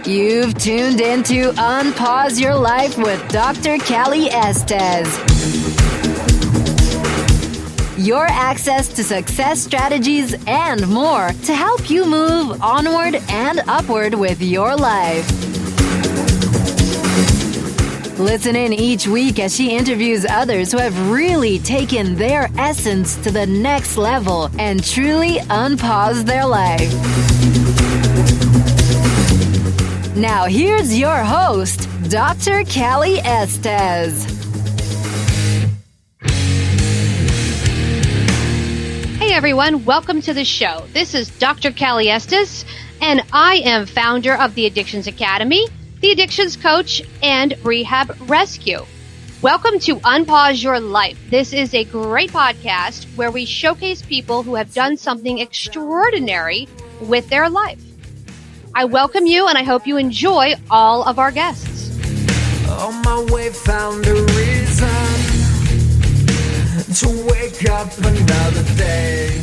You've tuned into Unpause Your Life with Dr. Callie Estes. Your access to success strategies and more to help you move onward and upward with your life. Listen in each week as she interviews others who have really taken their essence to the next level and truly unpaused their life. Now here's your host, Dr. Callie Estes. Hey everyone, welcome to the show. This is Dr. Callie Estes, and I am founder of the Addictions Academy, the Addictions Coach, and Rehab Rescue. Welcome to Unpause Your Life. This is a great podcast where we showcase people who have done something extraordinary with their life. I welcome you, and I hope you enjoy all of our guests. On my way, found a reason to wake up another day.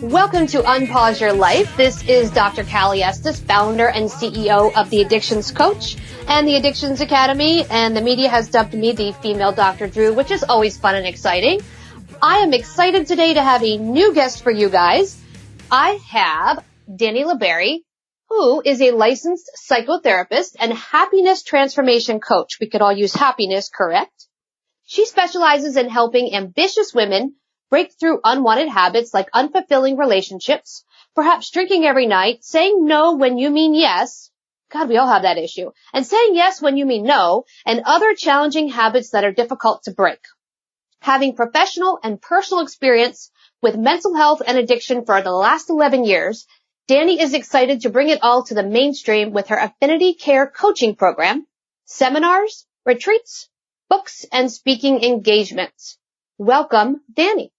Welcome to Unpause Your Life. This is Dr. Callie Estes, founder and CEO of the Addictions Coach and the Addictions Academy, and the media has dubbed me the female Dr. Drew, which is always fun and exciting. I am excited today to have a new guest for you guys. I have Dani La Barrie, who is a licensed psychotherapist and happiness transformation coach. We could all use happiness, correct? She specializes in helping ambitious women break through unwanted habits like unfulfilling relationships, perhaps drinking every night, saying no when you mean yes. God, we all have that issue. And saying yes when you mean no, and other challenging habits that are difficult to break. Having professional and personal experience with mental health and addiction for the last 11 years, Dani is excited to bring it all to the mainstream with her Affinity Care coaching program, seminars, retreats, books, and speaking engagements. Welcome, Dani.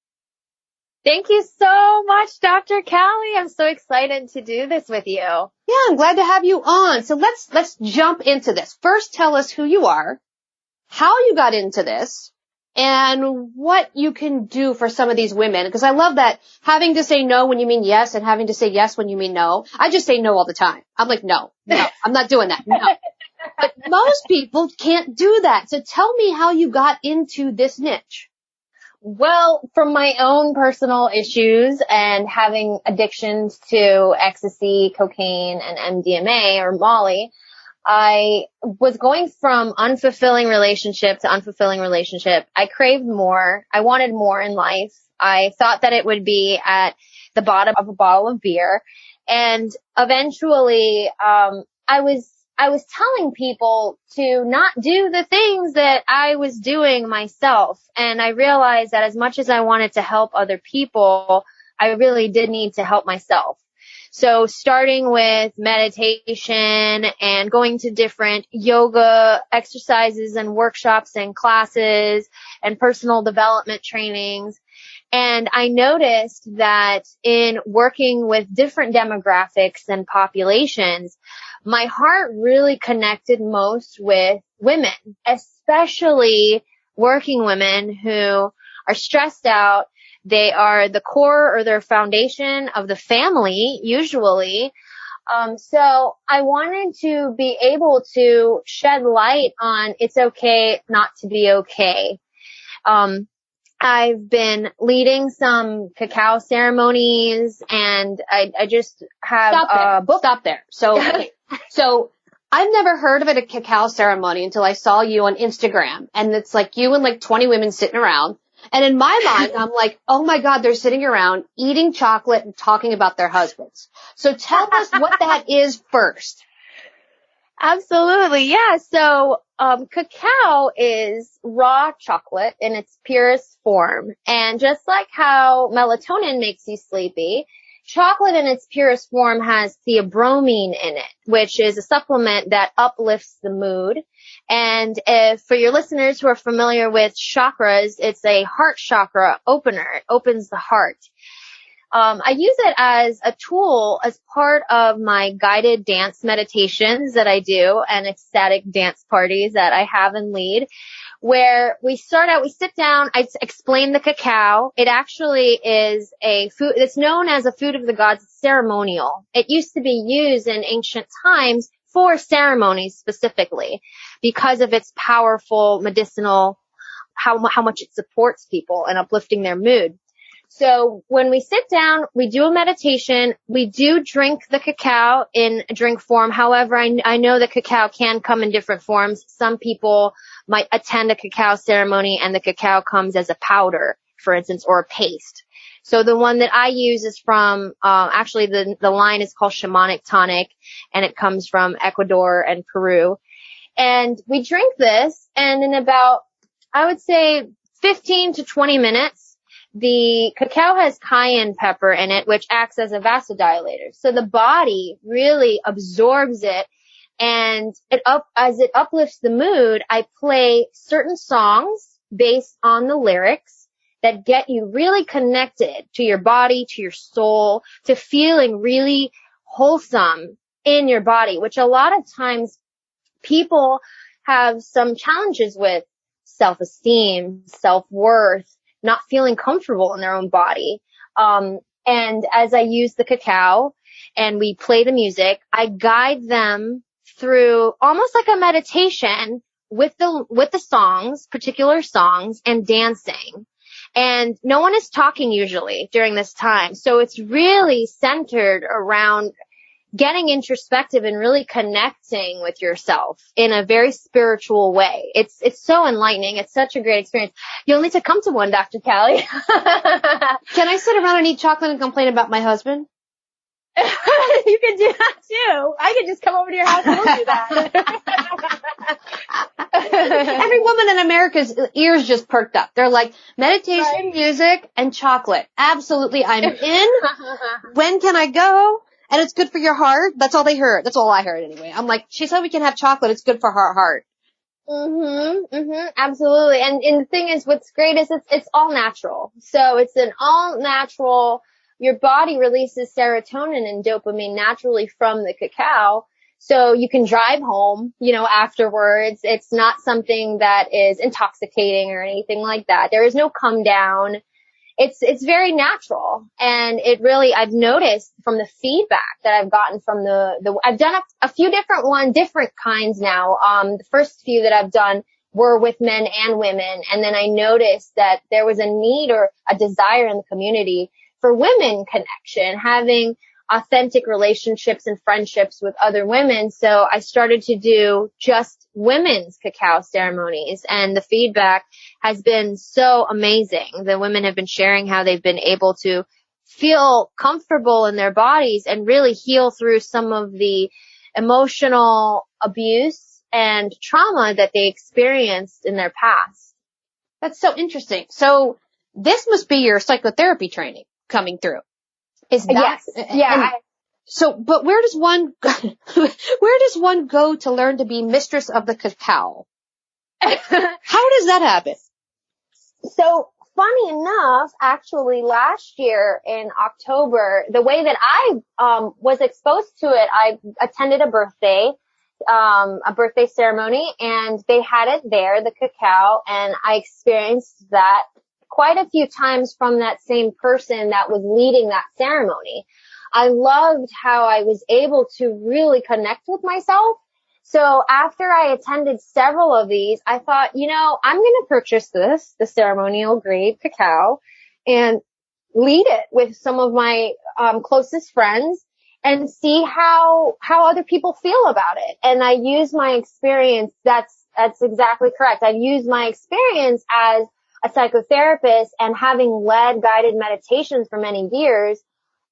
Thank you so much, Dr. Callie. I'm so excited to do this with you. Yeah, I'm glad to have you on. So let's jump into this. First, tell us who you are, how you got into this, and what you can do for some of these women. Because I love that having to say no when you mean yes and having to say yes when you mean no. I just say no all the time. I'm like, no, I'm not doing that. No. But most people can't do that. So tell me how you got into this niche. Well, from my own personal issues and having addictions to ecstasy, cocaine, and MDMA or Molly, I was going from unfulfilling relationship to unfulfilling relationship. I craved more. I wanted more in life. I thought that it would be at the bottom of a bottle of beer. And eventually, I was telling people to not do the things that I was doing myself. And I realized that as much as I wanted to help other people, I really did need to help myself. So starting with meditation and going to different yoga exercises and workshops and classes and personal development trainings. And I noticed that in working with different demographics and populations, my heart really connected most with women, especially working women who are stressed out. They are the core or their foundation of the family, usually. So I wanted to be able to shed light on it's okay not to be okay. I've been leading some cacao ceremonies, and I just have a book. Stop there. So I've never heard of a cacao ceremony until I saw you on Instagram, and it's like you and like 20 women sitting around. And in my mind, I'm like, oh my God, they're sitting around eating chocolate and talking about their husbands. So tell us what that is first. Absolutely. Yeah. So, cacao is raw chocolate in its purest form. And just like how melatonin makes you sleepy, chocolate in its purest form has theobromine in it, which is a supplement that uplifts the mood. And if, for your listeners who are familiar with chakras, it's a heart chakra opener. It opens the heart. I use it as a tool as part of my guided dance meditations that I do and ecstatic dance parties that I have and lead, where we sit down, I explain the cacao. It actually is a food, it's known as a food of the gods, ceremonial. It used to be used in ancient times for ceremonies specifically because of its powerful medicinal, how much it supports people and uplifting their mood. So when we sit down, we do a meditation. We do drink the cacao in a drink form. However, I know that cacao can come in different forms. Some people might attend a cacao ceremony and the cacao comes as a powder, for instance, or a paste. So the one that I use is from, actually the line is called Shamanic Tonic, and it comes from Ecuador and Peru. And we drink this, and in about, I would say 15 to 20 minutes, the cacao has cayenne pepper in it, which acts as a vasodilator. So the body really absorbs it, and as it uplifts the mood, I play certain songs based on the lyrics that get you really connected to your body, to your soul, to feeling really wholesome in your body, which a lot of times people have some challenges with: self-esteem, self-worth, not feeling comfortable in their own body. And as I use the cacao and we play the music, I guide them through almost like a meditation with the songs, particular songs, and dancing. And no one is talking usually during this time. So it's really centered around getting introspective and really connecting with yourself in a very spiritual way. It's so enlightening. It's such a great experience. You'll need to come to one, Dr. Callie. Can I sit around and eat chocolate and complain about my husband? You can do that too. I could just come over to your house and we'll do that. Every woman in America's ears just perked up. They're like, meditation, right, music, and chocolate. Absolutely, I'm in. When can I go? And it's good for your heart. That's all they heard. That's all I heard anyway. I'm like, she said we can have chocolate. It's good for her heart. Absolutely. And the thing is, what's great is it's all natural. So it's an all natural, your body releases serotonin and dopamine naturally from the cacao. So you can drive home, afterwards. It's not something that is intoxicating or anything like that. There is no come down. It's very natural. And I've noticed from the feedback that I've gotten from I've done a few different kinds now. The first few that I've done were with men and women. And then I noticed that there was a need or a desire in the community for women connection, having authentic relationships and friendships with other women. So I started to do just women's cacao ceremonies, and the feedback has been so amazing. The women have been sharing how they've been able to feel comfortable in their bodies and really heal through some of the emotional abuse and trauma that they experienced in their past. That's so interesting. So this must be your psychotherapy training coming through. Is that? Yes. Yeah. But where does one go to learn to be mistress of the cacao? How does that happen? So funny enough, actually last year in October, the way that I was exposed to it, I attended a birthday ceremony, and they had it there, the cacao, and I experienced that quite a few times from that same person that was leading that ceremony. I loved how I was able to really connect with myself. So after I attended several of these, I thought, I'm going to purchase the ceremonial grade cacao, and lead it with some of my closest friends and see how other people feel about it. And I use my experience. That's exactly correct. I use my experience as a psychotherapist and having led guided meditations for many years,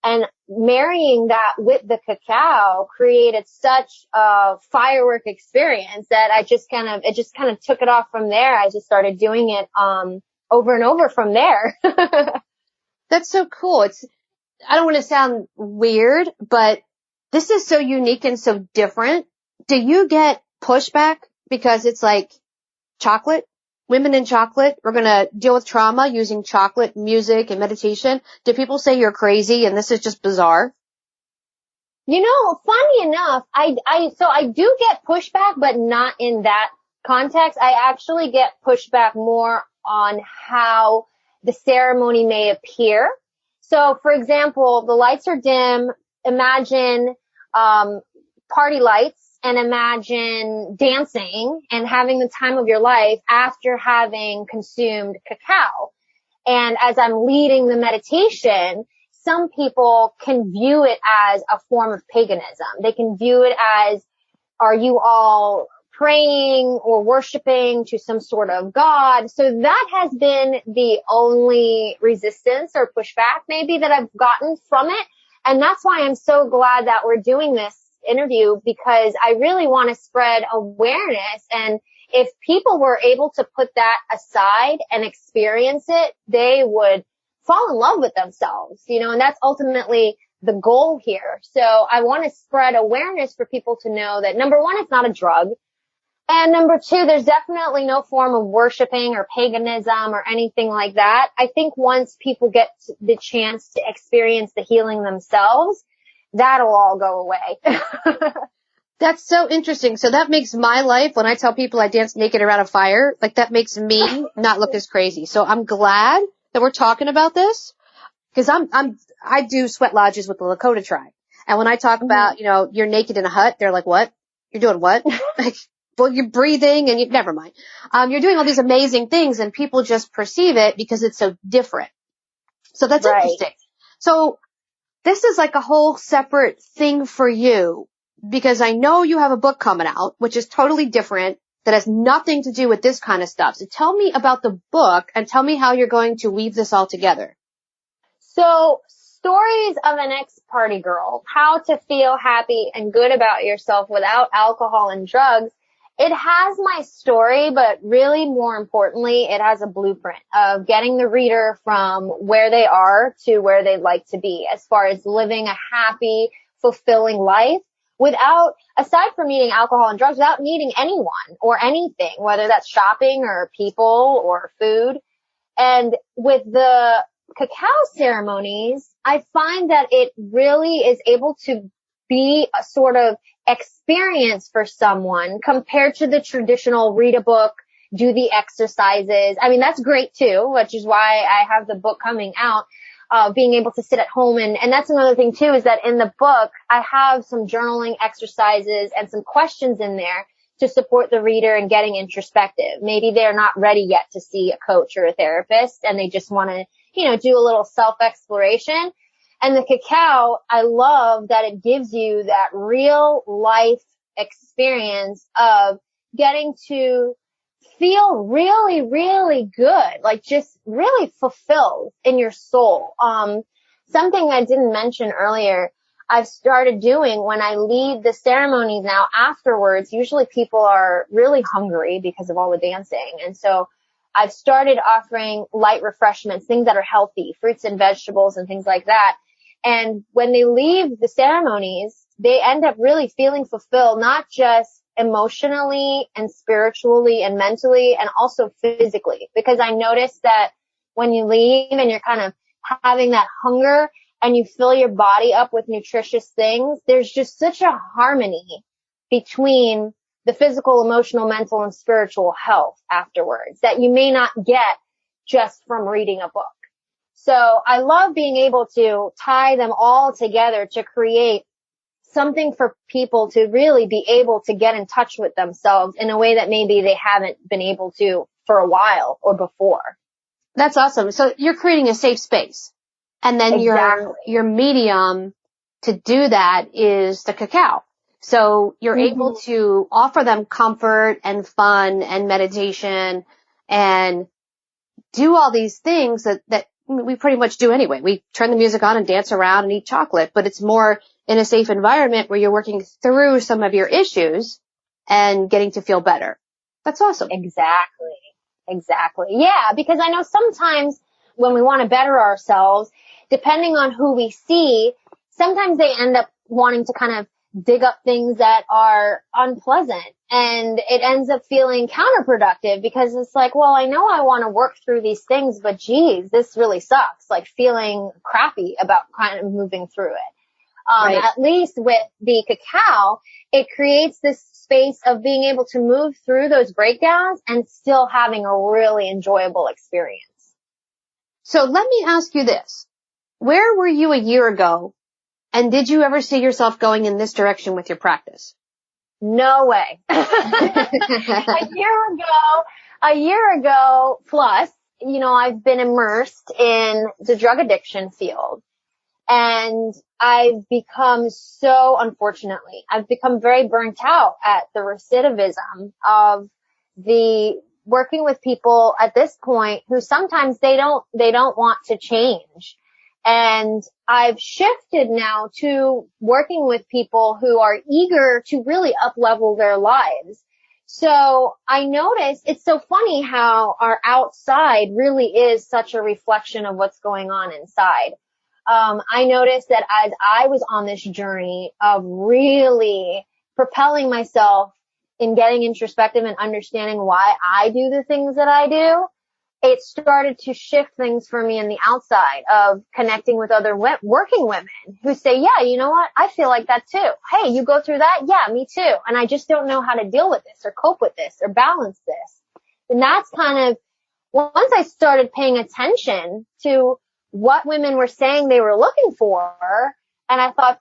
and marrying that with the cacao created such a firework experience that it just kind of took it off from there. I just started doing it over and over from there. That's so cool. I don't want to sound weird, but this is so unique and so different. Do you get pushback because it's like chocolate? Women in chocolate, we're going to deal with trauma using chocolate, music, and meditation. Do people say you're crazy and this is just bizarre? Funny enough, I do get pushback, but not in that context, I actually get pushback more on how the ceremony may appear. So, for example, the lights are dim. Imagine party lights, and imagine dancing and having the time of your life after having consumed cacao. And as I'm leading the meditation, some people can view it as a form of paganism. They can view it as, are you all praying or worshiping to some sort of God? So that has been the only resistance or pushback maybe that I've gotten from it. And that's why I'm so glad that we're doing this interview, because I really want to spread awareness. And if people were able to put that aside and experience it, they would fall in love with themselves, and that's ultimately the goal here. So I want to spread awareness for people to know that, number one, it's not a drug. And number two, there's definitely no form of worshiping or paganism or anything like that. I think once people get the chance to experience the healing themselves, that'll all go away. That's so interesting. So that makes my life, when I tell people I dance naked around a fire, like that makes me not look as crazy. So I'm glad that we're talking about this, because I do sweat lodges with the Lakota tribe. And when I talk about, you're naked in a hut, they're like, what? You're doing what? Like, well, you're breathing and never mind. You're doing all these amazing things, and people just perceive it because it's so different. So that's interesting. So this is like a whole separate thing for you, because I know you have a book coming out, which is totally different, that has nothing to do with this kind of stuff. So tell me about the book and tell me how you're going to weave this all together. So, Stories of an Ex-Party Girl, How to Feel Happy and Good About Yourself Without Alcohol and Drugs. It has my story, but really more importantly, it has a blueprint of getting the reader from where they are to where they'd like to be, as far as living a happy, fulfilling life without, aside from needing alcohol and drugs, without needing anyone or anything, whether that's shopping or people or food. And with the cacao ceremonies, I find that it really is able to be a sort of experience for someone compared to the traditional read a book, do the exercises. I mean, that's great too, which is why I have the book coming out, being able to sit at home. And that's another thing too, is that in the book, I have some journaling exercises and some questions in there to support the reader in getting introspective. Maybe they're not ready yet to see a coach or a therapist, and they just want to, do a little self-exploration. And the cacao, I love that it gives you that real life experience of getting to feel really, really good, like just really fulfilled in your soul. Something I didn't mention earlier, I've started doing when I lead the ceremonies now afterwards. Usually people are really hungry because of all the dancing. And so I've started offering light refreshments, things that are healthy, fruits and vegetables and things like that. And when they leave the ceremonies, they end up really feeling fulfilled, not just emotionally and spiritually and mentally, and also physically. Because I noticed that when you leave and you're kind of having that hunger and you fill your body up with nutritious things, there's just such a harmony between the physical, emotional, mental, and spiritual health afterwards that you may not get just from reading a book. So I love being able to tie them all together to create something for people to really be able to get in touch with themselves in a way that maybe they haven't been able to for a while or before. That's awesome. So you're creating a safe space. And then your medium to do that is the cacao. So you're able to offer them comfort and fun and meditation and do all these things that we pretty much do anyway. We turn the music on and dance around and eat chocolate, but it's more in a safe environment where you're working through some of your issues and getting to feel better. That's awesome. Exactly. Yeah, because I know sometimes when we want to better ourselves, depending on who we see, sometimes they end up wanting to kind of dig up things that are unpleasant, and it ends up feeling counterproductive because it's like, well, I know I want to work through these things, but geez, this really sucks, like feeling crappy about kind of moving through it. Right. At least with the cacao, it creates this space of being able to move through those breakdowns and still having a really enjoyable experience. So let me ask you this. Where were you a year ago? And did you ever see yourself going in this direction with your practice? No way. A year ago plus, I've been immersed in the drug addiction field. And I've become I've become very burnt out at the recidivism of the working with people at this point who sometimes they don't want to change. And I've shifted now to working with people who are eager to really up-level their lives. So I noticed it's so funny how our outside really is such a reflection of what's going on inside. I noticed that as I was on this journey of really propelling myself in getting introspective and understanding why I do the things that I do, it started to shift things for me in the outside of connecting with other working women who say, yeah, you know what? I feel like that too. Hey, you go through that? Yeah, me too. And I just don't know how to deal with this or cope with this or balance this. And that's kind of, once I started paying attention to what women were saying they were looking for, and I thought,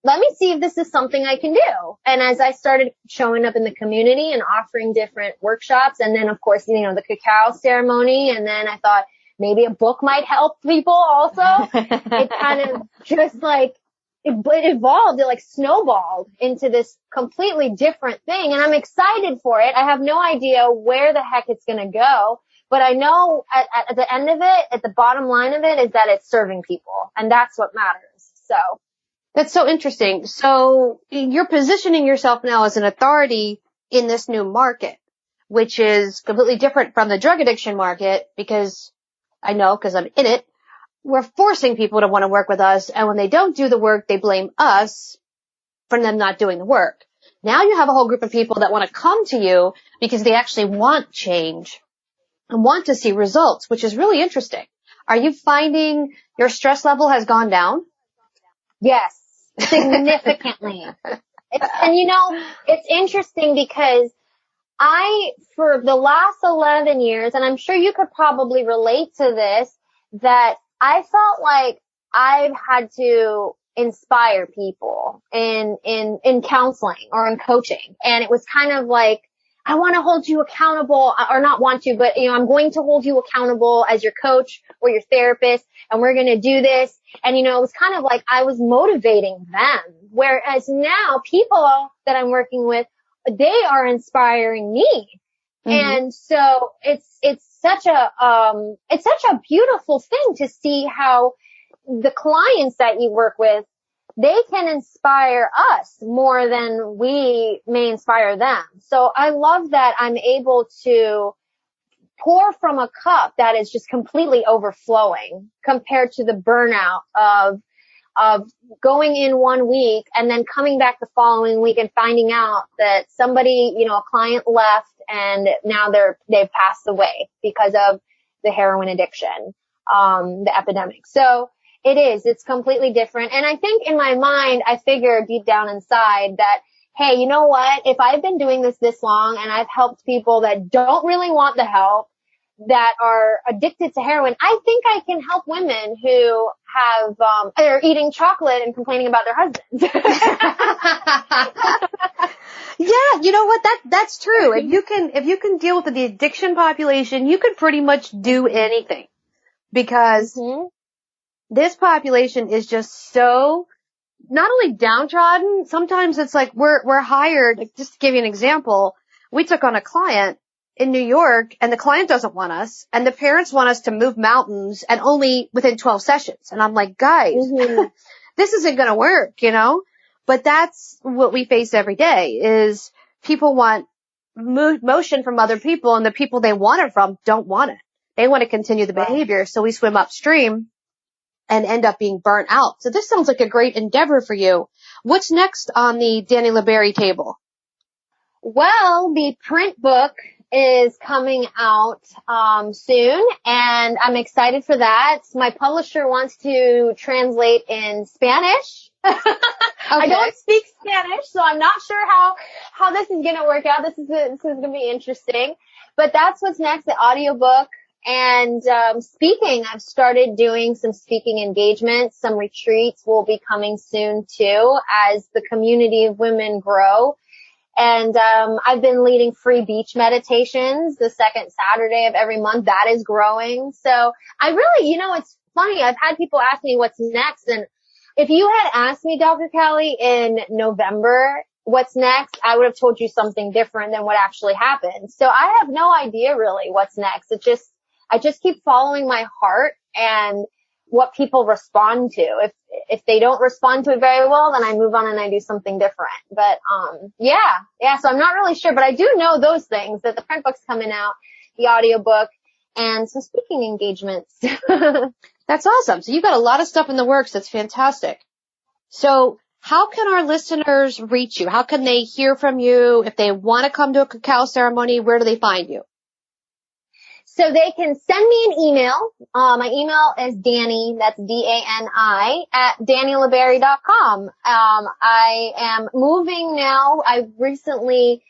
let me see if this is something I can do. And as I started showing up in the community and offering different workshops, and then of course, the cacao ceremony, and then I thought maybe a book might help people also. It kind of just it evolved, it snowballed into this completely different thing. And I'm excited for it. I have no idea where the heck it's going to go. But I know at the end of it, at the bottom line of it, is that it's serving people. And that's what matters. So. That's so interesting. So you're positioning yourself now as an authority in this new market, which is completely different from the drug addiction market because I'm in it. We're forcing people to want to work with us. And when they don't do the work, they blame us for them not doing the work. Now you have a whole group of people that want to come to you because they actually want change and want to see results, which is really interesting. Are you finding your stress level has gone down? Yes, significantly. It's interesting because for the last 11 years, and I'm sure you could probably relate to this, that I felt like I've had to inspire people in counseling or in coaching. And it was kind of like, I want to hold you accountable, or not want to, but I'm going to hold you accountable as your coach or your therapist, and we're going to do this. And it was kind of like I was motivating them. Whereas now people that I'm working with, they are inspiring me. Mm-hmm. And so it's such a beautiful thing to see how the clients that you work with, they can inspire us more than we may inspire them. So I love that I'm able to pour from a cup that is just completely overflowing compared to the burnout of going in 1 week and then coming back the following week and finding out that somebody, a client left and now they've passed away because of the heroin addiction, the epidemic. So it's completely different. And I think in my mind, I figure deep down inside that, hey, you know what? If I've been doing this long and I've helped people that don't really want the help, that are addicted to heroin, I think I can help women who are eating chocolate and complaining about their husbands. Yeah, you know what? That's true. If you can deal with the addiction population, you can pretty much do anything because this population is just so not only downtrodden, sometimes it's like we're hired, just to give you an example, we took on a client in New York and the client doesn't want us and the parents want us to move mountains and only within 12 sessions. And I'm like, guys, this isn't going to work, but that's what we face every day is people want motion from other people and the people they want it from don't want it. They want to continue the behavior. So we swim upstream and end up being burnt out. So this sounds like a great endeavor for you. What's next on the Dani La Barrie table? Well, the print book is coming out soon, and I'm excited for that. My publisher wants to translate in Spanish, I don't speak Spanish, so I'm not sure how this is going to work out. This is going to be interesting. But that's what's next, the audiobook. And speaking, I've started doing some speaking engagements. Some retreats will be coming soon too as the community of women grow. And I've been leading free beach meditations the second Saturday of every month. That is growing. So I really, it's funny. I've had people ask me what's next. And if you had asked me, Dr. Callie, in November, what's next, I would have told you something different than what actually happened. So I have no idea really what's next. I just keep following my heart and what people respond to. If they don't respond to it very well, then I move on and I do something different. But, yeah, so I'm not really sure, but I do know those things, that the print book's coming out, the audiobook, and some speaking engagements. That's awesome. So you've got a lot of stuff in the works. That's fantastic. So how can our listeners reach you? How can they hear from you? If they want to come to a cacao ceremony, where do they find you? So they can send me an email. My email is Dani, that's D-A-N-I, at DaniLaBarrie.com. I am moving now. I've recently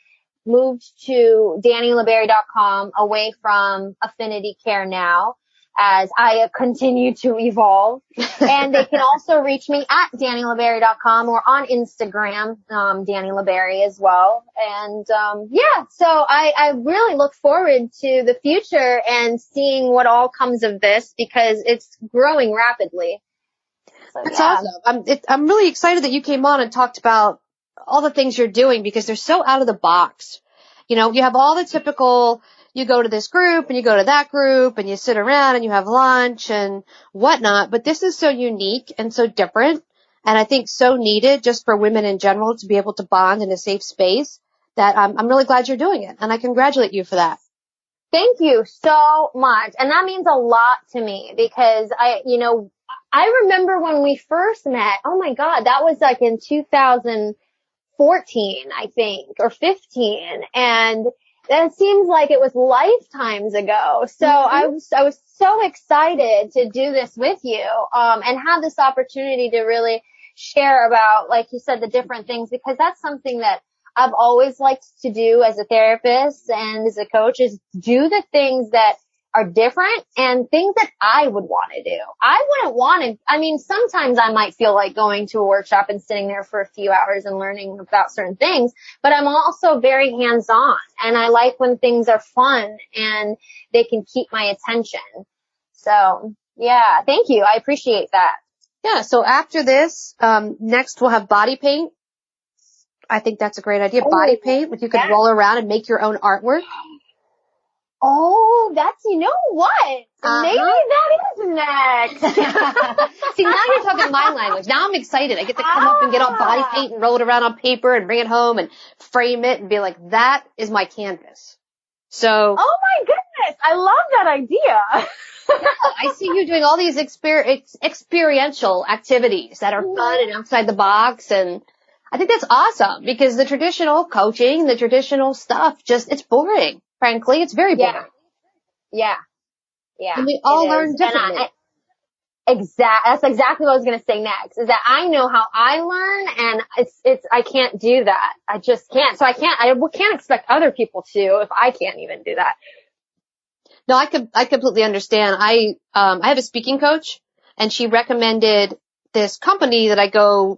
moved to DaniLaBarrie.com away from Affinity Care now as I continue to evolve. And they can also reach me at DaniLaBarrie.com or on Instagram, Dani La Barrie as well. And, so I really look forward to the future and seeing what all comes of this because it's growing rapidly. So, That's awesome. I'm really excited that you came on and talked about all the things you're doing because they're so out of the box. You have all the typical, you go to this group and you go to that group and you sit around and you have lunch and whatnot. But this is so unique and so different. And I think so needed just for women in general to be able to bond in a safe space that I'm really glad you're doing it. And I congratulate you for that. Thank you so much. And that means a lot to me because I remember when we first met, oh my God, that was like in 2014, I think, or 15. And that seems like it was lifetimes ago. So I was so excited to do this with you, and have this opportunity to really share about, like you said, the different things, because that's something that I've always liked to do as a therapist and as a coach is do the things that are different and things that I would want to do. I wouldn't want to, sometimes I might feel like going to a workshop and sitting there for a few hours and learning about certain things, but I'm also very hands-on and I like when things are fun and they can keep my attention. So yeah, thank you. I appreciate that. Yeah. So after this, next we'll have body paint. I think that's a great idea. Body paint, you could roll around and make your own artwork. Oh, you know what? Maybe that is next. See, now you're talking my language. Now I'm excited. I get to come up and get all body paint and roll it around on paper and bring it home and frame it and be like, that is my canvas. So. Oh my goodness. I love that idea. I see you doing all these experiential activities that are fun and outside the box. And I think that's awesome because the traditional coaching, the traditional stuff, it's boring. Frankly, it's very boring. Yeah. And we all learn differently. That's exactly what I was going to say next, is that I know how I learn and I can't do that. I just can't. So I can't expect other people to if I can't even do that. No, I completely understand. I have a speaking coach and she recommended this company that I go,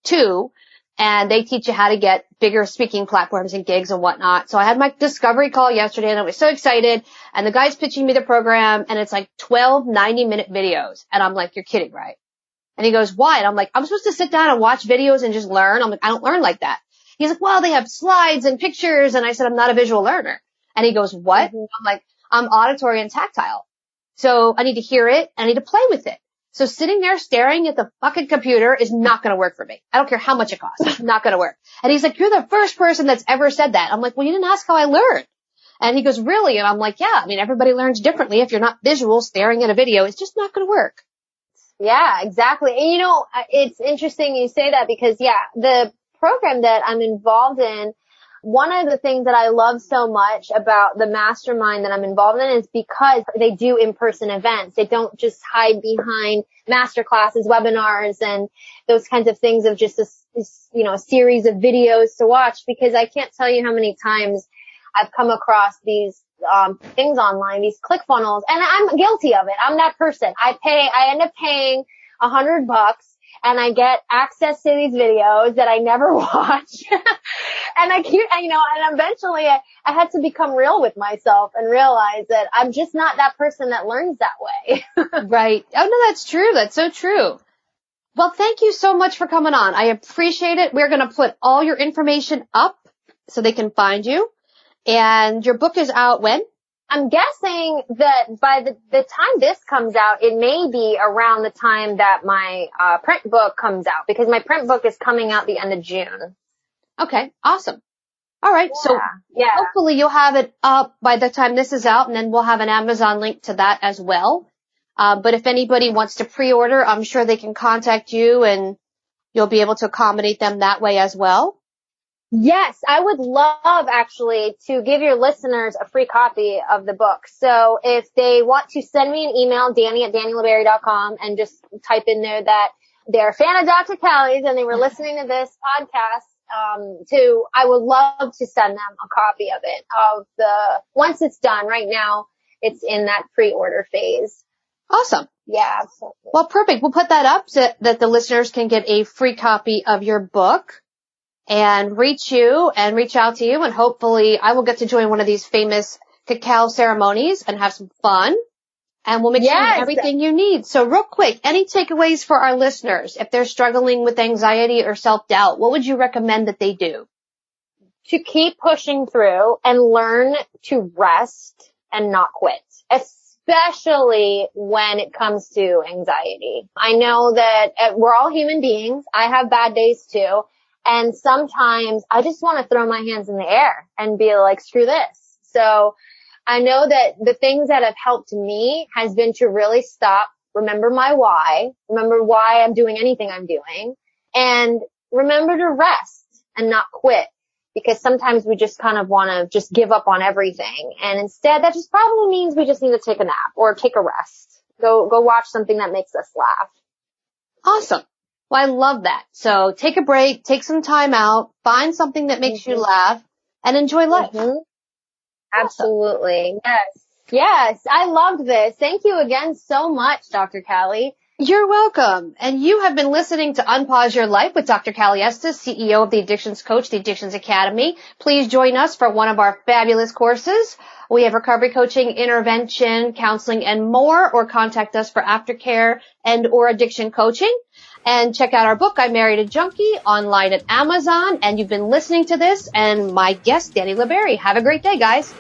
to, and they teach you how to get bigger speaking platforms and gigs and whatnot. So I had my discovery call yesterday and I was so excited. And the guy's pitching me the program and it's like 12 90-minute videos. And I'm like, you're kidding, right? And he goes, why? And I'm like, I'm supposed to sit down and watch videos and just learn. I'm like, I don't learn like that. He's like, well, they have slides and pictures. And I said, I'm not a visual learner. And he goes, what? Mm-hmm. I'm like, I'm auditory and tactile. So I need to hear it. I need to play with it. So sitting there staring at the fucking computer is not going to work for me. I don't care how much it costs. It's not going to work. And he's like, you're the first person that's ever said that. I'm like, well, you didn't ask how I learned. And he goes, really? And I'm like, yeah, everybody learns differently. If you're not visual staring at a video, it's just not going to work. Yeah, exactly. And it's interesting you say that because the program that I'm involved in, One of the things that I love so much about the mastermind that I'm involved in is because they do in-person events. They don't just hide behind master classes, webinars, and those kinds of things of just a series of videos to watch, because I can't tell you how many times I've come across these things online, these ClickFunnels, and I'm guilty of it. I'm that person. I end up paying $100 and I get access to these videos that I never watch. And and eventually I had to become real with myself and realize that I'm just not that person that learns that way. Right. Oh, no, that's true. That's so true. Well, thank you so much for coming on. I appreciate it. We're going to put all your information up so they can find you. And your book is out when? I'm guessing that by the time this comes out, it may be around the time that my print book comes out, because my print book is coming out the end of June. Okay, awesome. All right, so hopefully you'll have it up by the time this is out, and then we'll have an Amazon link to that as well. But if anybody wants to pre-order, I'm sure they can contact you, and you'll be able to accommodate them that way as well. Yes, I would love actually to give your listeners a free copy of the book. So if they want to send me an email, Dani@DaniLaBarrie.com, and just type in there that they're a fan of Dr. Callie's and they were listening to this podcast, I would love to send them a copy of it. Once it's done, right now it's in that pre-order phase. Awesome. Yeah, absolutely. Well, perfect. We'll put that up so that the listeners can get a free copy of your book and reach out to you. And hopefully I will get to join one of these famous cacao ceremonies and have some fun. And we'll make sure you have everything you need. So real quick, any takeaways for our listeners? If they're struggling with anxiety or self-doubt, what would you recommend that they do? To keep pushing through and learn to rest and not quit, especially when it comes to anxiety. I know that we're all human beings. I have bad days too. And sometimes I just want to throw my hands in the air and be like, screw this. So I know that the things that have helped me has been to really stop, remember my why, remember why I'm doing anything I'm doing, and remember to rest and not quit, because sometimes we just kind of want to just give up on everything. And instead, that just probably means we just need to take a nap or take a rest. Go watch something that makes us laugh. Awesome. Well, I love that. So take a break, take some time out, find something that makes you laugh, and enjoy life. Absolutely. Yes. I loved this. Thank you again so much, Dr. Callie. You're welcome. And you have been listening to Unpause Your Life with Dr. Callie Estes, CEO of the Addictions Coach, the Addictions Academy. Please join us for one of our fabulous courses. We have recovery coaching, intervention, counseling, and more, or contact us for aftercare and or addiction coaching. And check out our book, I Married a Junkie, online at Amazon. And you've been listening to this, and my guest, Dani La Barrie. Have a great day, guys.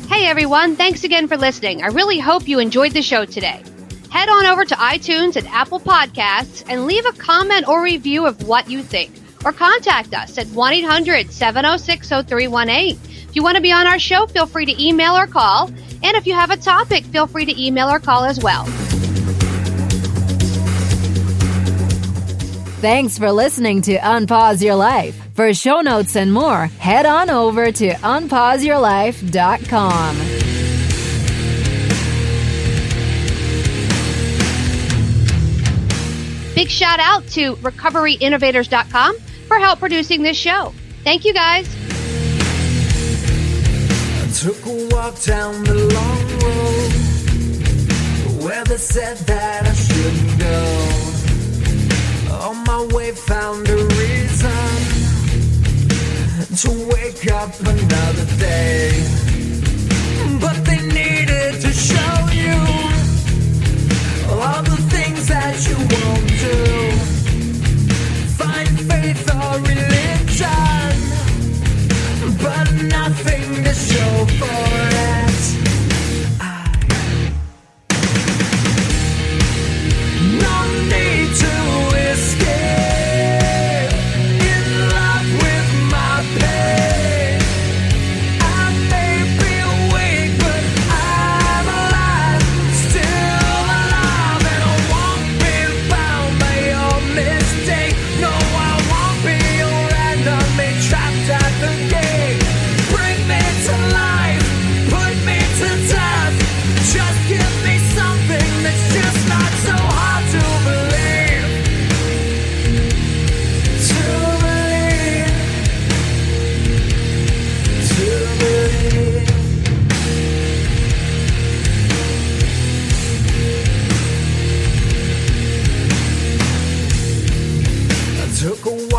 Hey, everyone. Thanks again for listening. I really hope you enjoyed the show today. Head on over to iTunes and Apple Podcasts and leave a comment or review of what you think. Or contact us at 1-800-706-0318. If you want to be on our show, feel free to email or call. And if you have a topic, feel free to email or call as well. Thanks for listening to Unpause Your Life. For show notes and more, head on over to unpauseyourlife.com. Big shout out to recoveryinnovators.com for help producing this show. Thank you, guys. I took a walk down the long road where they said that I shouldn't go. On my way found a reason to wake up another day. But they needed to show you all the things that you won't do. Find faith or religion, but nothing to show for it. No need to escape in love with my pain. I made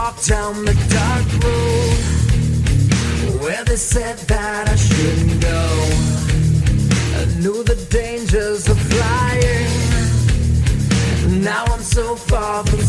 walk down the dark road where they said that I shouldn't go. I knew the dangers of flying. Now I'm so far from